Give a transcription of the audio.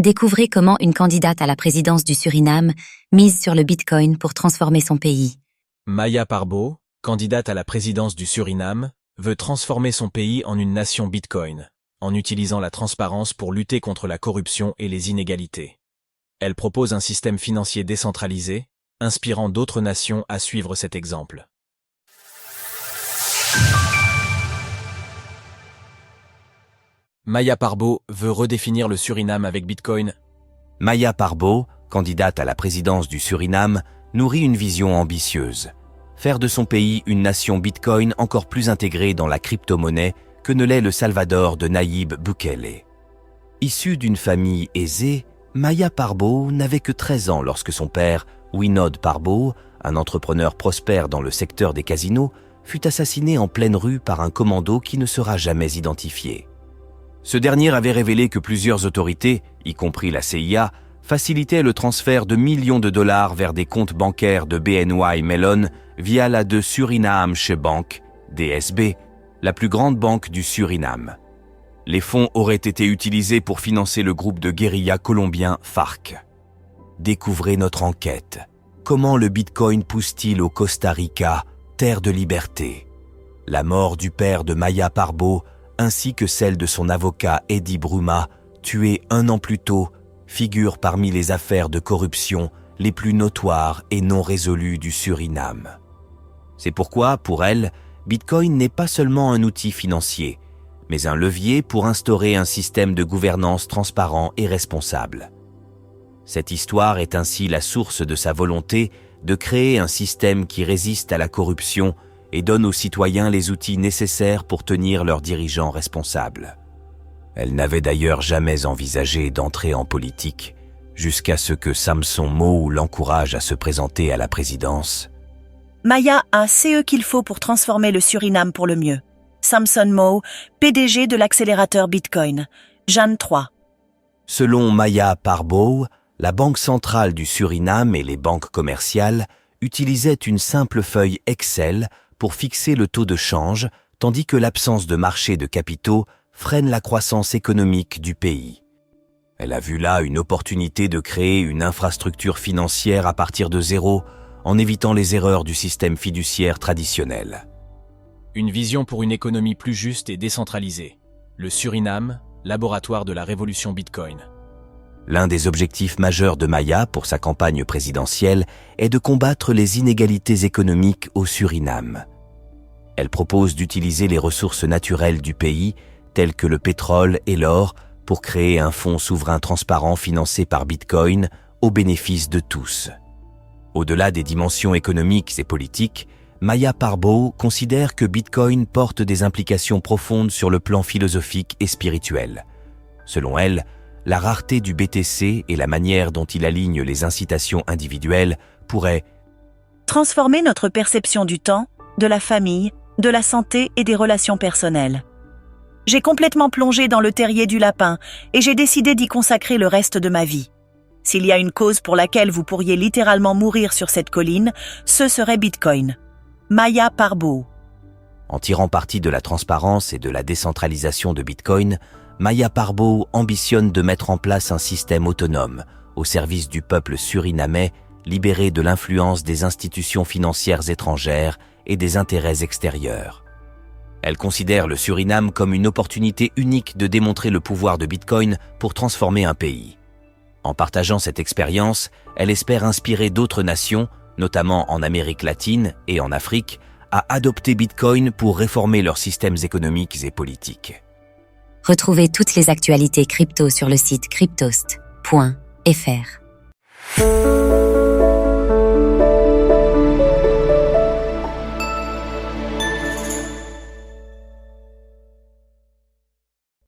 Découvrez comment une candidate à la présidence du Suriname mise sur le Bitcoin pour transformer son pays. Maya Parbo, candidate à la présidence du Suriname, veut transformer son pays en une nation Bitcoin, en utilisant la transparence pour lutter contre la corruption et les inégalités. Elle propose un système financier décentralisé, inspirant d'autres nations à suivre cet exemple. Maya Parbo veut redéfinir le Suriname avec Bitcoin. Maya Parbo, candidate à la présidence du Suriname, nourrit une vision ambitieuse. Faire de son pays une nation Bitcoin encore plus intégrée dans la crypto-monnaie que ne l'est le Salvador de Nayib Bukele. Issue d'une famille aisée, Maya Parbo n'avait que 13 ans lorsque son père, Winod Parbo, un entrepreneur prospère dans le secteur des casinos, fut assassiné en pleine rue par un commando qui ne sera jamais identifié. Ce dernier avait révélé que plusieurs autorités, y compris la CIA, facilitaient le transfert de millions de dollars vers des comptes bancaires de BNY Mellon via la de Surinamsche Bank, DSB, la plus grande banque du Suriname. Les fonds auraient été utilisés pour financer le groupe de guérilla colombien FARC. Découvrez notre enquête. Comment le Bitcoin pousse-t-il au Costa Rica, terre de liberté? La mort du père de Maya Parbo, ainsi que celle de son avocat Eddie Bruma, tué 1 an plus tôt, figure parmi les affaires de corruption les plus notoires et non résolues du Suriname. C'est pourquoi, pour elle, Bitcoin n'est pas seulement un outil financier, mais un levier pour instaurer un système de gouvernance transparent et responsable. Cette histoire est ainsi la source de sa volonté de créer un système qui résiste à la corruption et donne aux citoyens les outils nécessaires pour tenir leurs dirigeants responsables. Elle n'avait d'ailleurs jamais envisagé d'entrer en politique, jusqu'à ce que Samson Moe l'encourage à se présenter à la présidence. Maya a ce qu'il faut pour transformer le Suriname pour le mieux. Samson Moe, PDG de l'accélérateur Bitcoin, Jeanne 3. Selon Maya Parbo, la Banque centrale du Suriname et les banques commerciales utilisaient une simple feuille Excel pour fixer le taux de change, tandis que l'absence de marché de capitaux freine la croissance économique du pays. Elle a vu là une opportunité de créer une infrastructure financière à partir de zéro, en évitant les erreurs du système fiduciaire traditionnel. Une vision pour une économie plus juste et décentralisée. Le Suriname, laboratoire de la révolution Bitcoin. L'un des objectifs majeurs de Maya pour sa campagne présidentielle est de combattre les inégalités économiques au Suriname. Elle propose d'utiliser les ressources naturelles du pays, telles que le pétrole et l'or, pour créer un fonds souverain transparent financé par Bitcoin au bénéfice de tous. Au-delà des dimensions économiques et politiques, Maya Parbo considère que Bitcoin porte des implications profondes sur le plan philosophique et spirituel. Selon elle, la rareté du BTC et la manière dont il aligne les incitations individuelles pourraient transformer notre perception du temps, de la famille, de la santé et des relations personnelles. J'ai complètement plongé dans le terrier du lapin et j'ai décidé d'y consacrer le reste de ma vie. S'il y a une cause pour laquelle vous pourriez littéralement mourir sur cette colline, ce serait Bitcoin. Maya Parbo. En tirant parti de la transparence et de la décentralisation de Bitcoin, Maya Parbo ambitionne de mettre en place un système autonome au service du peuple surinamais, libéré de l'influence des institutions financières étrangères et des intérêts extérieurs. Elle considère le Suriname comme une opportunité unique de démontrer le pouvoir de Bitcoin pour transformer un pays. En partageant cette expérience, elle espère inspirer d'autres nations, notamment en Amérique latine et en Afrique, à adopter Bitcoin pour réformer leurs systèmes économiques et politiques. Retrouvez toutes les actualités crypto sur le site cryptost.fr.